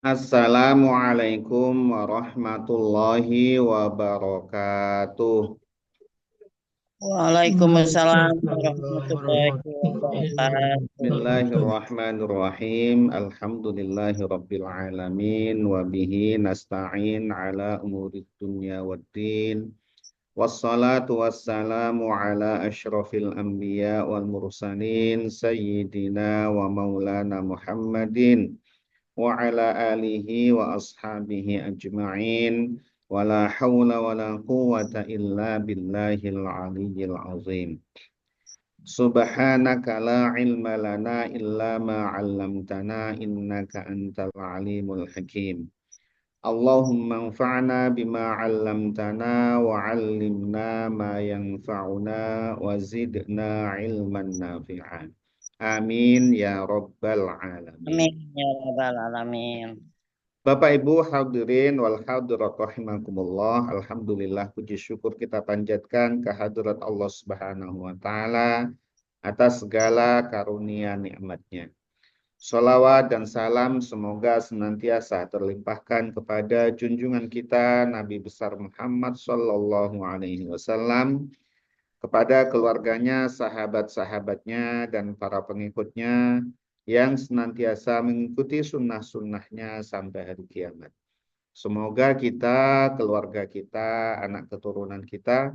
Assalamualaikum warahmatullahi wabarakatuh. Waalaikumsalam Waalaikumsalam warahmatullahi warahmatullahi wabarakatuh. wabarakatuh. Bismillahirrahmanirrahim. Alhamdulillahirabbil alamin wa bihi nasta'in ala umurid dunya waddin. Wassalatu wassalamu ala asyrafil anbiya wal mursalin sayyidina wa maulana Muhammadin wa ala alihi wa ashabihi ajma'in wala hawla wala quwwata illa billahil aliyyil azim. Subhanaka la ilma lana illa ma 'allamtana innaka antal alimul hakim. Allahumma anfa'na bima 'allamtana wa 'allimna ma yanfa'una wa zidna ilman nafi'an. Amin ya rabbal alamin. Amin ya rabbal alamin. Bapak Ibu hadirin wal hadirat rahimakumullah. Alhamdulillah puji syukur kita panjatkan kehadirat Allah Subhanahu wa taala atas segala karunia nikmatnya. Sholawat dan salam semoga senantiasa terlimpahkan kepada junjungan kita Nabi besar Muhammad Sallallahu Alaihi Wasallam, kepada keluarganya, sahabat-sahabatnya, dan para pengikutnya yang senantiasa mengikuti sunnah-sunnahnya sampai hari kiamat. Semoga kita, keluarga kita, anak keturunan kita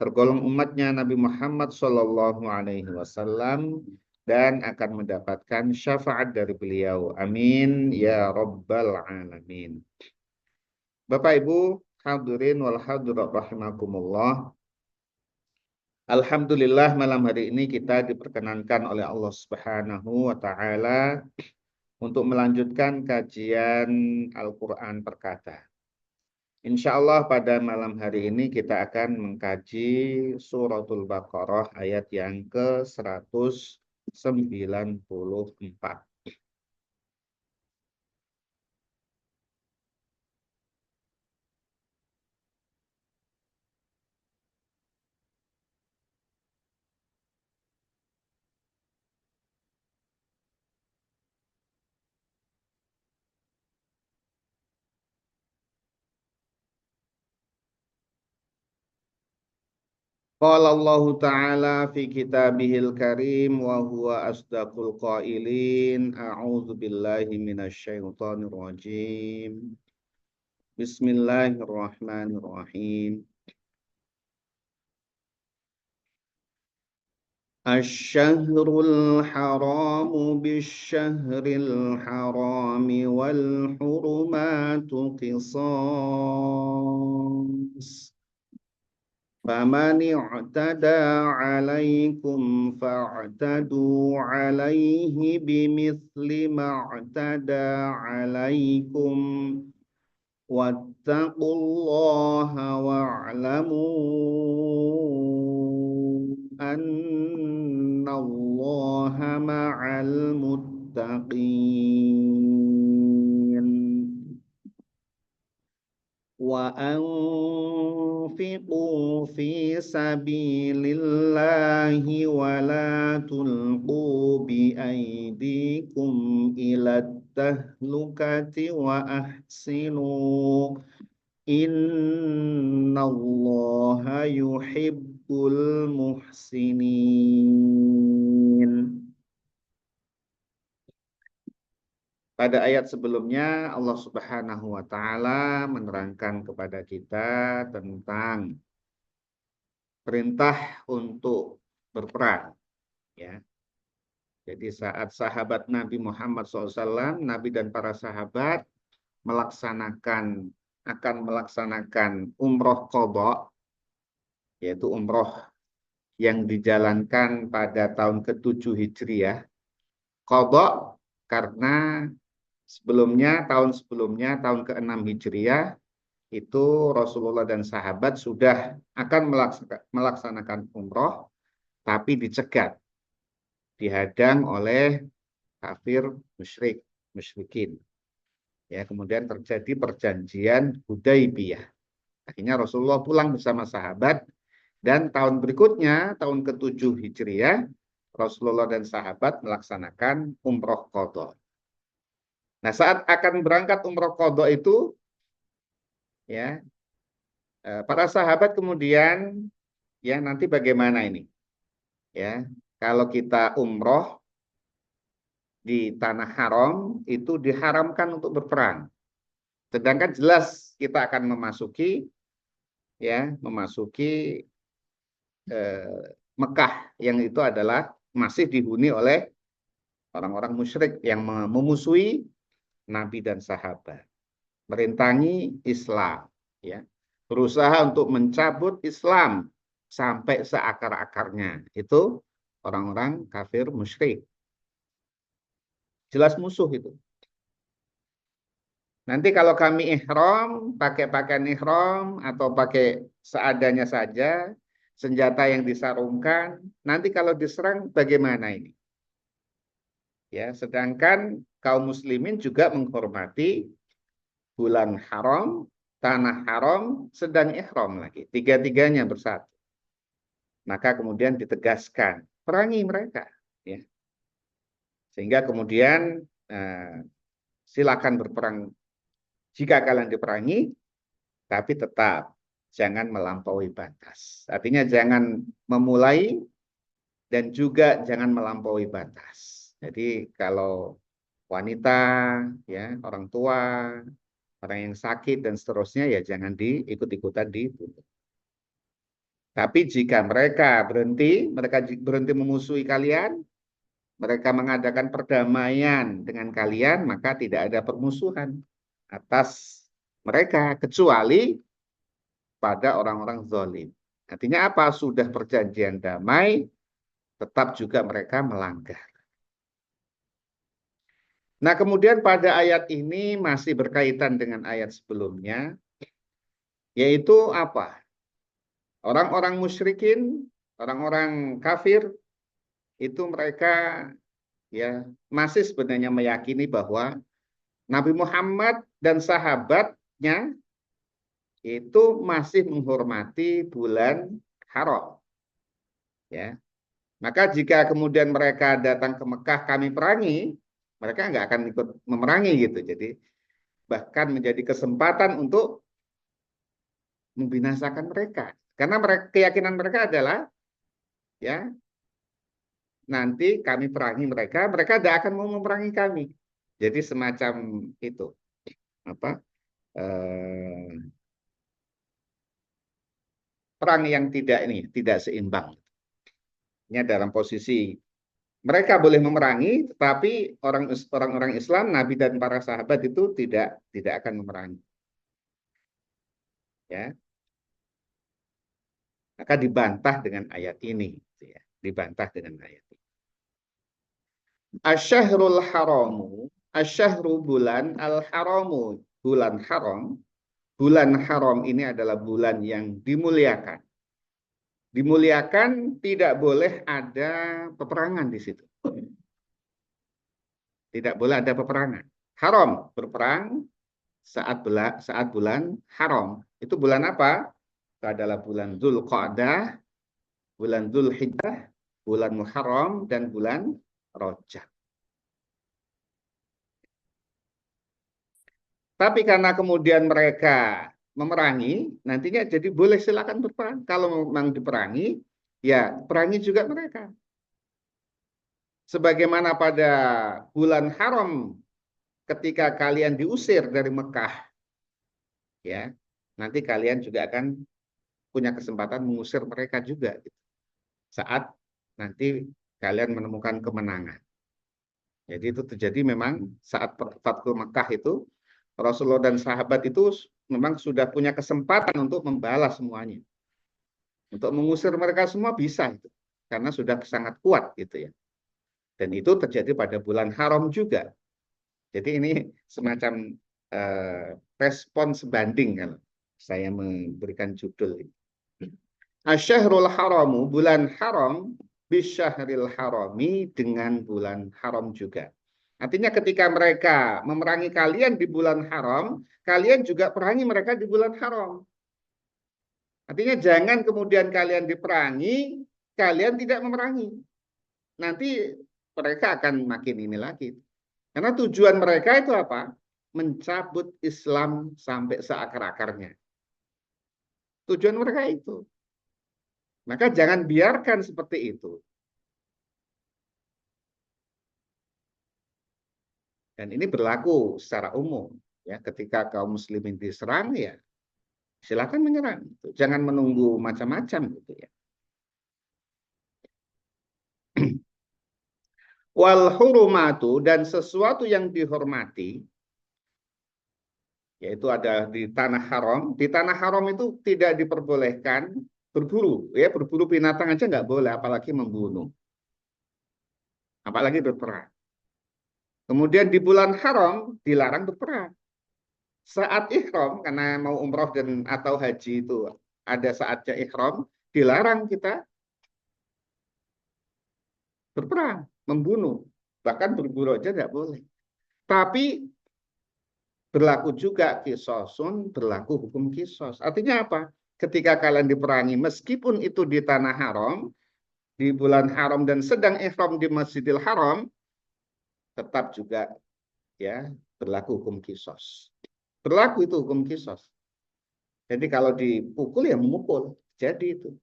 tergolong umatnya Nabi Muhammad Sallallahu Alaihi Wasallam dan akan mendapatkan syafaat dari beliau. Amin ya Rabbal Alamin. Bapak Ibu hadirin wal hadirat rahimakumullah. Alhamdulillah malam hari ini kita diperkenankan oleh Allah Subhanahu wa taala untuk melanjutkan kajian Al-Qur'an Perkata. Insya Allah pada malam hari ini kita akan mengkaji suratul Baqarah ayat yang ke-194. Qala Allah Ta'ala fi kitabihil karim wa huwa asdaqul qailin. A'udzu billahi minasy syaithanir rajim. Bismillahirrahmanirrahim. Asy-syahrul haram bisyyahril haram wal hurumatu qisas. فمن اعتدى عليكم فاعتدوا عليه بمثل ما اعتدى عليكم واتقوا الله واعلموا أن الله مع المتقين وأنفقوا في سبيل الله ولا تلقوا بأيديكم إلى التهلكة وأحسنوا إن الله يحب المحسنين. Pada ayat sebelumnya Allah Subhanahu wa taala menerangkan kepada kita tentang perintah untuk berperang, ya. Jadi saat sahabat Nabi Muhammad SAW, Nabi dan para sahabat akan melaksanakan umroh qadha, yaitu umroh yang dijalankan pada tahun ke-7 Hijriah. Qadha karena tahun sebelumnya, tahun ke-6 Hijriah, itu Rasulullah dan sahabat sudah akan melaksanakan umroh, tapi dicegat, dihadang oleh kafir musyrikin. Ya, kemudian terjadi perjanjian Hudaybiyah. Akhirnya Rasulullah pulang bersama sahabat, dan tahun berikutnya, tahun ke-7 Hijriah, Rasulullah dan sahabat melaksanakan umroh qadha. Nah, saat akan berangkat umroh qadha itu, ya, para sahabat kemudian, ya, nanti bagaimana ini? Ya, kalau kita umroh di tanah haram itu diharamkan untuk berperang. Sedangkan jelas kita akan memasuki, ya, memasuki Mekah yang itu adalah masih dihuni oleh orang-orang musyrik yang memusuhi Nabi dan sahabat, merintangi Islam, ya, berusaha untuk mencabut Islam sampai seakar-akarnya. Itu orang-orang kafir musyrik. Jelas musuh itu. Nanti kalau kami ihram, pakai pakaian ihram atau pakai seadanya saja, senjata yang disarungkan, nanti kalau diserang bagaimana ini? Ya, sedangkan kaum muslimin juga menghormati bulan haram, tanah haram, sedang ihram lagi. Tiga-tiganya bersatu. Maka kemudian ditegaskan, perangi mereka. Ya. Sehingga kemudian silakan berperang jika kalian diperangi, tapi tetap jangan melampaui batas. Artinya jangan memulai dan juga jangan melampaui batas. Jadi kalau wanita, ya, orang tua, orang yang sakit dan seterusnya, ya jangan diikut-ikutan dibunuh. Tapi jika mereka berhenti memusuhi kalian, mereka mengadakan perdamaian dengan kalian, maka tidak ada permusuhan atas mereka kecuali pada orang-orang zalim. Artinya apa? Sudah perjanjian damai, tetap juga mereka melanggar. Nah, kemudian pada ayat ini masih berkaitan dengan ayat sebelumnya, yaitu apa? Orang-orang musyrikin, orang-orang kafir, itu mereka, ya, masih sebenarnya meyakini bahwa Nabi Muhammad dan sahabatnya itu masih menghormati bulan haram. Ya, maka jika kemudian mereka datang ke Mekah kami perangi, mereka nggak akan ikut memerangi gitu. Jadi bahkan menjadi kesempatan untuk membinasakan mereka. Karena keyakinan mereka adalah, ya, nanti kami perangi mereka, mereka tidak akan mau memerangi kami. Jadi semacam itu, apa, perang yang tidak seimbang. Ini dalam posisi mereka boleh memerangi, tetapi orang-orang Islam, Nabi dan para sahabat itu tidak akan memerangi. Ya, maka dibantah dengan ayat ini, ya, dibantah dengan ayat ini. Asyahrul haramu, asyahru bulan, al haramu bulan haram. Bulan haram ini adalah bulan yang dimuliakan. Dimuliakan, tidak boleh ada peperangan di situ. Tidak boleh ada peperangan. Haram, berperang saat bulan haram. Itu bulan apa? Itu adalah bulan Dzulqa'dah, bulan Dzulhijjah, bulan Muharram, dan bulan Rajab. Tapi karena kemudian mereka memerangi, nantinya jadi boleh silakan berperang. Kalau memang diperangi, ya perangi juga mereka. Sebagaimana pada bulan haram ketika kalian diusir dari Mekah, ya, nanti kalian juga akan punya kesempatan mengusir mereka juga gitu, saat nanti kalian menemukan kemenangan. Jadi itu terjadi memang saat Fathu Mekah itu, Rasulullah dan sahabat itu memang sudah punya kesempatan untuk membalas semuanya. Untuk mengusir mereka semua bisa itu, karena sudah sangat kuat gitu ya. Dan itu terjadi pada bulan haram juga. Jadi ini semacam respon sebanding kalau saya memberikan judul ini. Asyahrul haramu, bulan haram, bisyahril harami, dengan bulan haram juga. Artinya ketika mereka memerangi kalian di bulan haram, kalian juga perangi mereka di bulan haram. Artinya jangan kemudian kalian diperangi, kalian tidak memerangi. Nanti mereka akan makin ini lagi. Karena tujuan mereka itu apa? Mencabut Islam sampai seakar-akarnya. Tujuan mereka itu. Maka jangan biarkan seperti itu. Dan ini berlaku secara umum. Ya, ketika kaum muslimin diserang, ya silakan menyerang. Jangan menunggu macam-macam gitu ya. Wal hurumatu, dan sesuatu yang dihormati, yaitu ada di tanah haram. Di tanah haram itu tidak diperbolehkan berburu. Ya, berburu binatang aja nggak boleh, apalagi membunuh. Apalagi berperang. Kemudian di bulan haram dilarang berperang. Saat ihram, karena mau umroh dan atau haji itu ada saatnya ihram, dilarang kita berperang, membunuh. Bahkan berburu aja nggak boleh. Tapi berlaku juga kisosun, berlaku hukum kisos. Artinya apa? Ketika kalian diperangi, meskipun itu di tanah haram, di bulan haram dan sedang ihram di Masjidil Haram, tetap juga ya berlaku hukum kisos. Berlaku itu hukum kisos. Jadi kalau dipukul ya memukul. Jadi itu.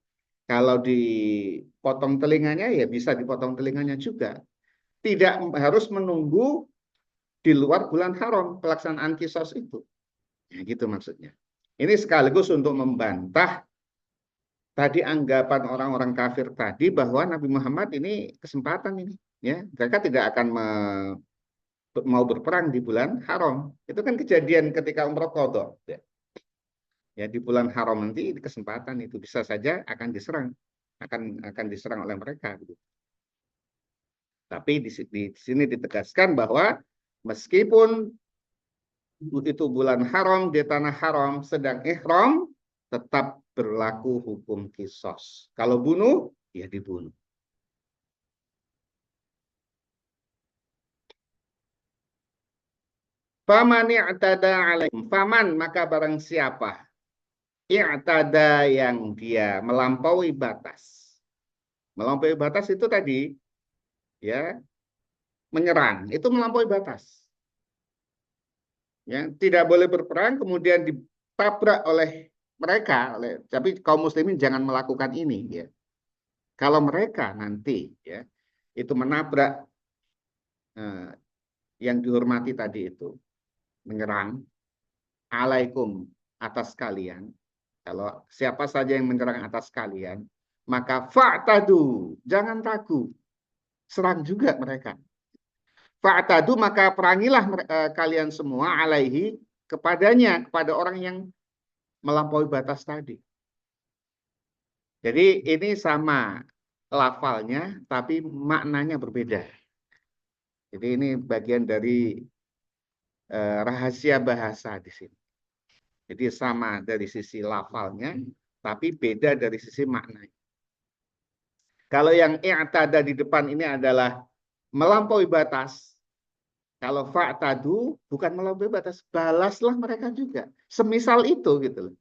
Kalau dipotong telinganya ya bisa dipotong telinganya juga. Tidak harus menunggu di luar bulan haram pelaksanaan kisos itu. Ya, gitu maksudnya. Ini sekaligus untuk membantah tadi anggapan orang-orang kafir tadi bahwa Nabi Muhammad ini kesempatan ini. Ya, mereka tidak akan mau berperang di bulan haram. Itu kan kejadian ketika umroh qadha. Ya. Ya, di bulan haram nanti kesempatan itu bisa saja akan diserang, akan diserang oleh mereka. Gitu. Tapi di sini ditegaskan bahwa meskipun itu bulan haram di tanah haram sedang ihram, tetap berlaku hukum kisos. Kalau bunuh, ya dibunuh. Faman i'tada alaikum. Faman, maka barang siapa i'tada yang dia melampaui batas. Melampaui batas itu tadi ya menyerang, itu melampaui batas. Ya, tidak boleh berperang kemudian ditabrak oleh mereka, tapi kaum muslimin jangan melakukan ini ya. Kalau mereka nanti ya itu menabrak eh, yang dihormati tadi itu, menyerang alaikum atas kalian. Kalau siapa saja yang menyerang atas kalian, maka fa'tadu, jangan ragu, serang juga mereka. Fa'tadu, maka perangilah kalian semua alaihi kepadanya, kepada orang yang melampaui batas tadi. Jadi ini sama lafalnya, tapi maknanya berbeda. Jadi ini bagian dari rahasia bahasa di sini. Jadi sama dari sisi lafalnya, tapi beda dari sisi maknanya. Kalau yang i'tada di depan ini adalah melampaui batas. Kalau fa'tadu bukan melampaui batas, balaslah mereka juga. Semisal itu gitu loh.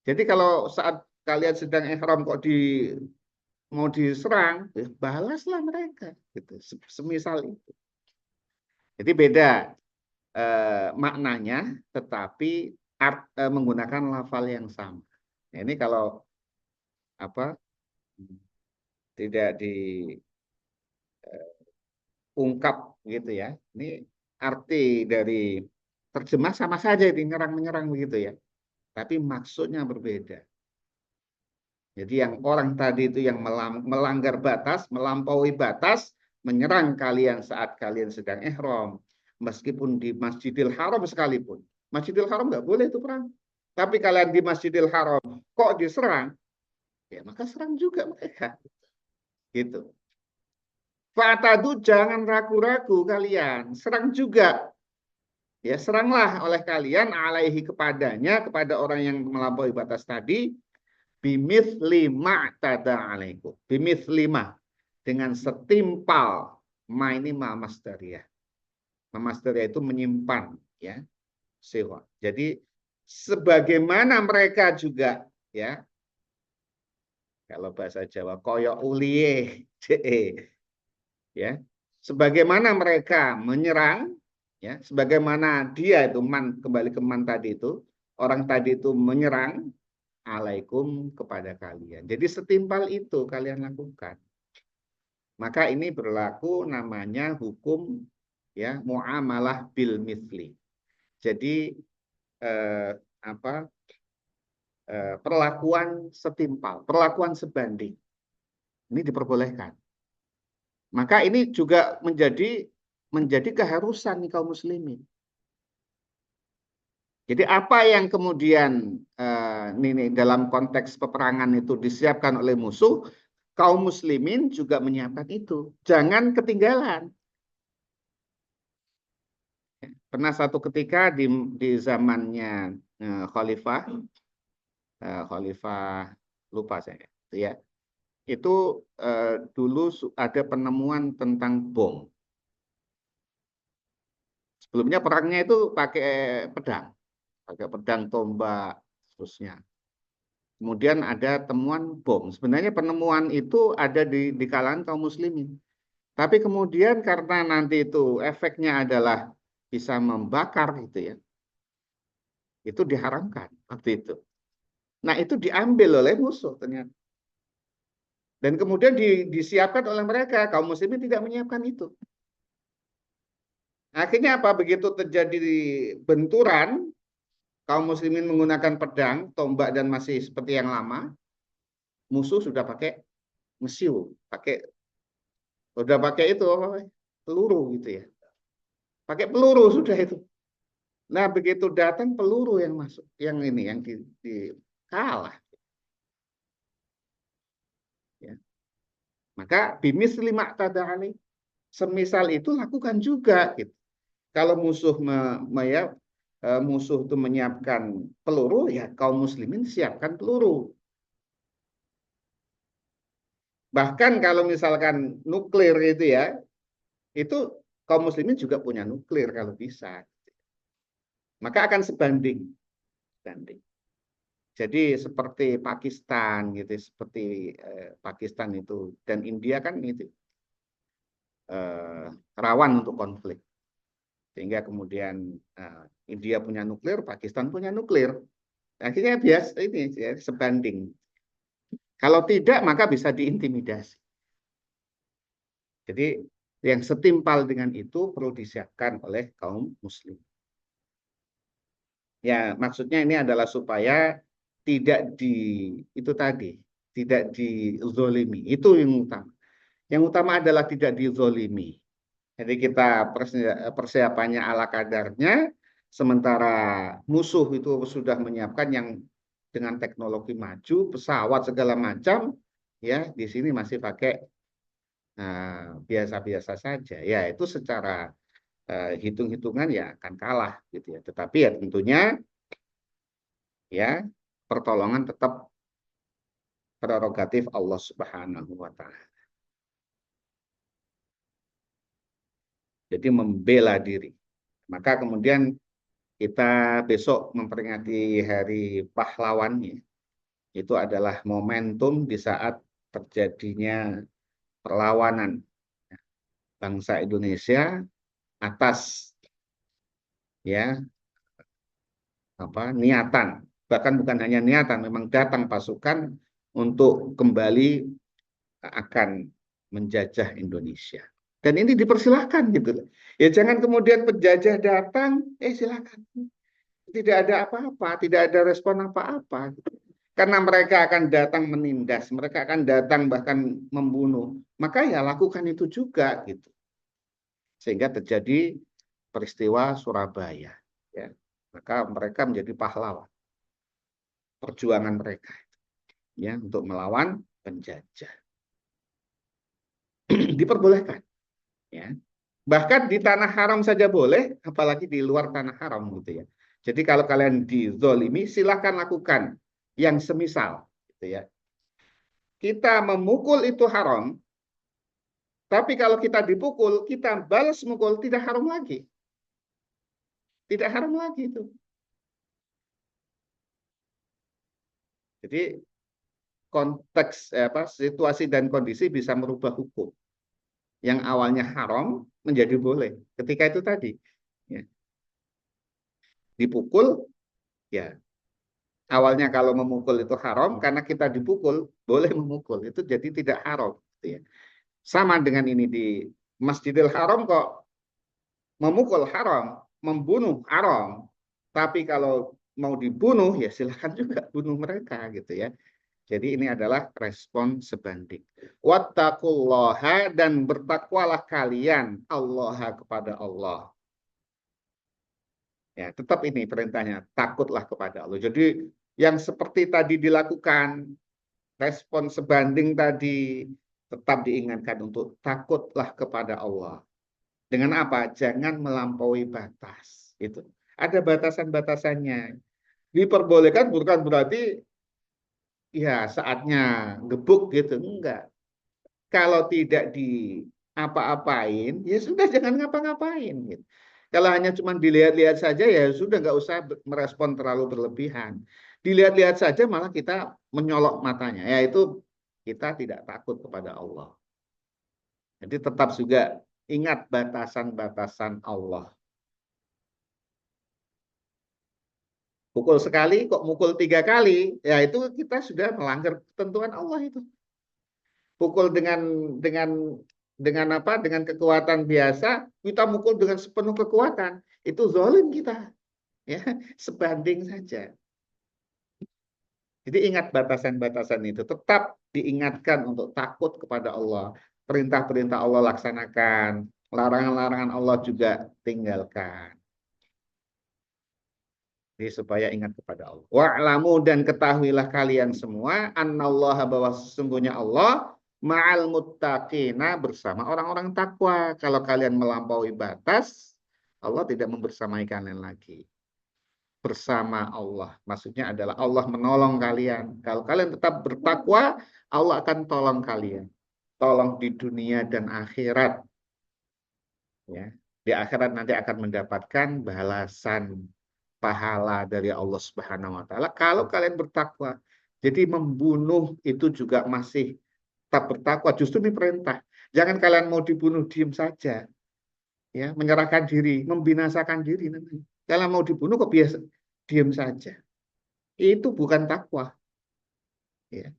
Jadi kalau saat kalian sedang ihram kok mau diserang, ya balaslah mereka gitu. Semisal itu. Jadi beda maknanya, tetapi menggunakan lafal yang sama. Nah, ini kalau apa tidak diungkap gitu ya. Ini arti dari terjemah sama saja ini menyerang begitu ya. Tapi maksudnya berbeda. Jadi yang orang tadi itu yang melanggar batas, melampaui batas, menyerang kalian saat kalian sedang ihram, meskipun di Masjidil Haram sekalipun. Masjidil Haram nggak boleh itu perang. Tapi kalian di Masjidil Haram kok diserang, ya maka serang juga mereka. Gitu. Fa'tadu, jangan ragu-ragu kalian, serang juga. Ya, seranglah oleh kalian alaihi kepadanya, kepada orang yang melampaui batas tadi, bimithli ma'tada alaikum. Bimithli ma, dengan setimpal, ma ini ma masdariyah. Ma masdariyah itu menyimpan, ya. Sewa. Jadi sebagaimana mereka juga, ya. Kalau bahasa Jawa koyok uliye, ya. sebagaimana mereka menyerang, ya, sebagaimana dia itu kembali ke man tadi itu, orang tadi itu menyerang alaikum kepada kalian. Jadi setimpal itu kalian lakukan. Maka ini berlaku namanya hukum, ya, muamalah bil mithli. Jadi eh, apa perlakuan setimpal, perlakuan sebanding. Ini diperbolehkan. Maka ini juga menjadi keharusan nih kaum muslimin. Jadi apa yang kemudian ini dalam konteks peperangan itu disiapkan oleh musuh, kaum muslimin juga menyiapkan itu. Jangan ketinggalan. Pernah satu ketika di zamannya Khalifah lupa saya, ya. Itu dulu ada penemuan tentang bom. Sebelumnya perangnya itu pakai pedang, tombak, seterusnya. Kemudian ada temuan bom. Sebenarnya penemuan itu ada di kalangan kaum muslimin. Tapi kemudian karena nanti itu efeknya adalah bisa membakar gitu ya, itu diharamkan waktu itu. Nah itu diambil oleh musuh ternyata. Dan kemudian disiapkan oleh mereka, kaum muslimin tidak menyiapkan itu. Akhirnya apa? Begitu terjadi benturan, kaum muslimin menggunakan pedang, tombak dan masih seperti yang lama, musuh sudah pakai mesiu, udah pakai itu peluru gitu ya. Pakai peluru sudah itu. Nah, begitu datang peluru yang masuk, yang ini yang kalah ya. Maka bimis lima tada'ali, semisal itu lakukan juga gitu. Kalau musuh itu menyiapkan peluru, ya kaum muslimin siapkan peluru. Bahkan kalau misalkan nuklir itu ya, itu kaum muslimin juga punya nuklir kalau bisa. Maka akan sebanding. Jadi seperti Pakistan gitu, seperti Pakistan itu dan India kan itu rawan untuk konflik. Sehingga kemudian India punya nuklir, Pakistan punya nuklir. Akhirnya biasa ini ya, sebanding. Kalau tidak maka bisa diintimidasi. Jadi yang setimpal dengan itu perlu disiapkan oleh kaum muslim. Ya, maksudnya ini adalah supaya tidak itu tadi, tidak dizolimi. Itu yang utama. Yang utama adalah tidak dizolimi. Jadi kita persiapannya ala kadarnya, sementara musuh itu sudah menyiapkan yang dengan teknologi maju, pesawat segala macam, ya di sini masih pakai biasa-biasa saja. Ya itu secara hitung-hitungan ya akan kalah gitu ya. Tetapi ya tentunya ya pertolongan tetap prerogatif Allah Subhanahu wa taala. Jadi membela diri. Maka kemudian kita besok memperingati Hari Pahlawannya. Itu adalah momentum di saat terjadinya perlawanan bangsa Indonesia atas ya niatan, bahkan bukan hanya niatan, memang datang pasukan untuk kembali akan menjajah Indonesia. Dan ini dipersilahkan gitu. Ya jangan kemudian penjajah datang, silakan. Tidak ada apa-apa, tidak ada respon apa-apa. Karena mereka akan datang menindas, mereka akan datang bahkan membunuh. Maka ya lakukan itu juga gitu. Sehingga terjadi peristiwa Surabaya. Ya. Maka mereka menjadi pahlawan. Perjuangan mereka ya untuk melawan penjajah. Diperbolehkan. Ya. Bahkan di tanah haram saja boleh, apalagi di luar tanah haram gitu ya. Jadi kalau kalian dizolimi, silahkan lakukan yang semisal. Gitu ya. Kita memukul itu haram, tapi kalau kita dipukul, kita balas mukul, tidak haram lagi. Tidak haram lagi itu. Jadi konteks situasi dan kondisi bisa merubah hukum. yang awalnya haram menjadi boleh. Ketika itu tadi, ya, dipukul, ya awalnya kalau memukul itu haram, karena kita dipukul, boleh memukul. Itu jadi tidak haram. Gitu ya. Sama dengan ini di Masjidil Haram kok memukul haram, membunuh haram. Tapi kalau mau dibunuh, ya silahkan juga bunuh mereka gitu ya. Jadi ini adalah respon sebanding. Wattaqullaha, dan bertakwalah kalian Allah kepada Allah. Ya, tetap ini perintahnya, takutlah kepada Allah. Jadi yang seperti tadi dilakukan, respon sebanding tadi, tetap diingatkan untuk takutlah kepada Allah. Dengan apa? Jangan melampaui batas. Itu. Ada batasan-batasannya. Diperbolehkan bukan berarti ya saatnya gebuk gitu. Enggak. Kalau tidak di apa-apain, ya sudah jangan ngapa-ngapain. Gitu. Kalau hanya cuma dilihat-lihat saja, ya sudah nggak usah merespon terlalu berlebihan. Dilihat-lihat saja malah kita menyolok matanya. Yaitu kita tidak takut kepada Allah. Jadi tetap juga ingat batasan-batasan Allah. Pukul sekali kok mukul 3 kali, ya itu kita sudah melanggar ketentuan Allah itu. Pukul dengan apa? Dengan kekuatan biasa, kita mukul dengan sepenuh kekuatan, itu zalim kita, ya sebanding saja. Jadi ingat batasan-batasan itu, tetap diingatkan untuk takut kepada Allah. Perintah-perintah Allah laksanakan, larangan-larangan Allah juga tinggalkan. Jadi supaya ingat kepada Allah. Wa'lamu, dan ketahuilah kalian semua, annallaha, bahwa sesungguhnya Allah ma'al muttaqina, bersama orang-orang takwa. Kalau kalian melampaui batas, Allah tidak membersamai kalian lagi. Bersama Allah, maksudnya adalah Allah menolong kalian. Kalau kalian tetap bertakwa, Allah akan tolong kalian. Tolong di dunia dan akhirat. Ya. Di akhirat nanti akan mendapatkan balasan pahala dari Allah Subhanahu wa taala kalau kalian bertakwa. Jadi membunuh itu juga masih tetap bertakwa, justru ini perintah. Jangan kalian mau dibunuh diam saja. Ya, menyerahkan diri, membinasakan diri nanti. Kalau mau dibunuh kok biasa diam saja. Itu bukan takwa. Ya.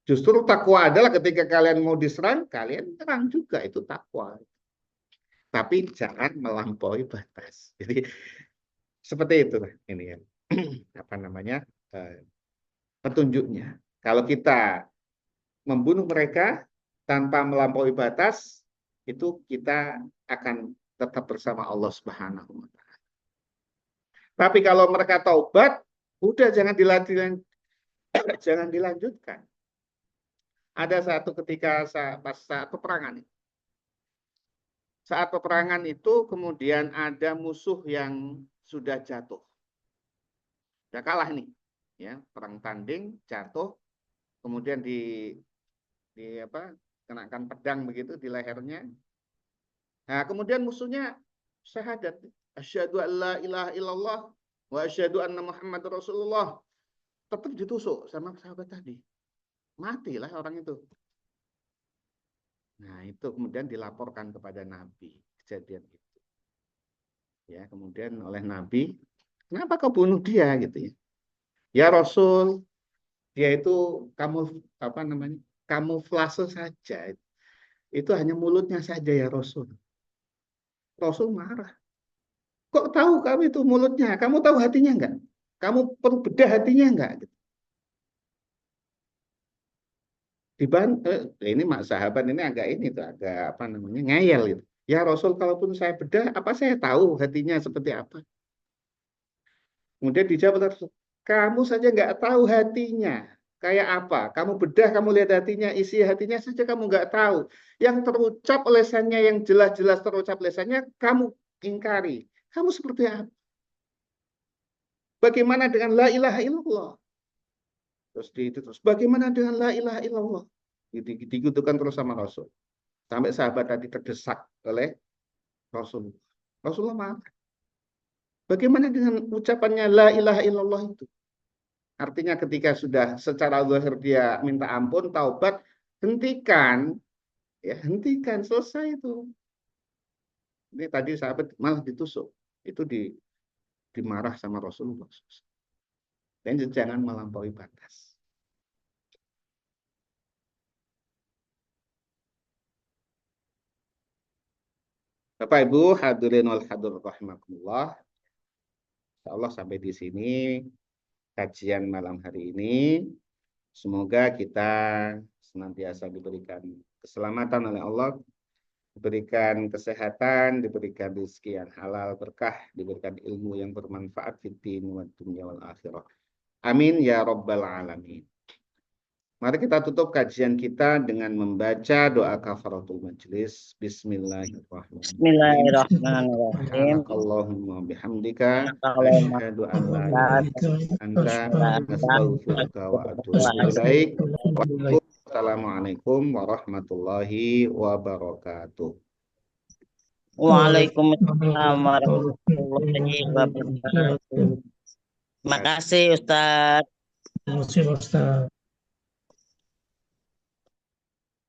Justru takwa adalah ketika kalian mau diserang, kalian serang juga, itu takwa. Tapi jangan melampaui batas. Jadi seperti itu ini ya. Apa namanya? Petunjuknya. Kalau kita membunuh mereka tanpa melampaui batas, itu kita akan tetap bersama Allah Subhanahu wa taala. Tapi kalau mereka taubat, udah jangan dilanjutkan. Ada satu ketika pas saat peperangan. Saat peperangan itu kemudian ada musuh yang sudah jatuh. Sudah kalah nih. Ya, perang tanding, jatuh, kemudian di apa, kenakan pedang begitu di lehernya. Nah, kemudian musuhnya syahadat, asyhadu an la ilaha illallah wa asyhadu anna Muhammad Rasulullah. Tetap ditusuk sama sahabat tadi. Matilah orang itu. Nah, itu kemudian dilaporkan kepada Nabi kejadian itu. Ya, kemudian oleh Nabi, kenapa kau bunuh dia gitu ya? Ya Rasul, dia itu kamu apa namanya? Kamuflase saja. Itu hanya mulutnya saja ya Rasul. Rasul marah. Kok tahu kamu itu mulutnya? Kamu tahu hatinya enggak? Kamu perlu bedah hatinya enggak? Ini mak sahabat ini agak ini tuh agak apa namanya ngeyel gitu. Ya Rasul, kalaupun saya bedah, apa saya tahu hatinya seperti apa? Kemudian dijawab Rasul, kamu saja nggak tahu hatinya kayak apa. Kamu bedah, kamu lihat hatinya, isi hatinya saja kamu nggak tahu. Yang terucap lesannya, yang jelas-jelas terucap lesannya, kamu ingkari. Kamu seperti apa? Bagaimana dengan la ilaha illallah? Terus bagaimana dengan la ilaha illallah? Dikutukan terus sama Rasul. Sampai sahabat tadi terdesak oleh Rasulullah. Rasulullah marah. Bagaimana dengan ucapannya la ilaha illallah itu? Artinya ketika sudah secara zahir dia minta ampun, taubat, hentikan Ya, hentikan, selesai itu. Ini tadi sahabat malah ditusuk. Itu dimarah sama Rasulullah. Dan jangan melampaui batas. Bapak Ibu hadirin wal hadirat rahimakumullah. Insyaallah sampai di sini kajian malam hari ini. Semoga kita senantiasa diberikan keselamatan oleh Allah, diberikan kesehatan, diberikan rezeki yang halal, berkah, diberikan ilmu yang bermanfaat fid din wa dunya wal akhirah. Amin ya rabbal alamin. Mari kita tutup kajian kita dengan membaca doa kafaratul majelis. Bismillahirrahmanirrahim. Bismillahirrahmanirrahim. Subhanakallahumma bihamdika Allahumma asyhadu an la ilaha illa anta astaghfiruka wa atubu ilaik. Wassalamualaikum warahmatullahi wabarakatuh. Waalaikumsalam warahmatullahi wabarakatuh. Terima kasih Ustaz. Terima kasih Ustaz.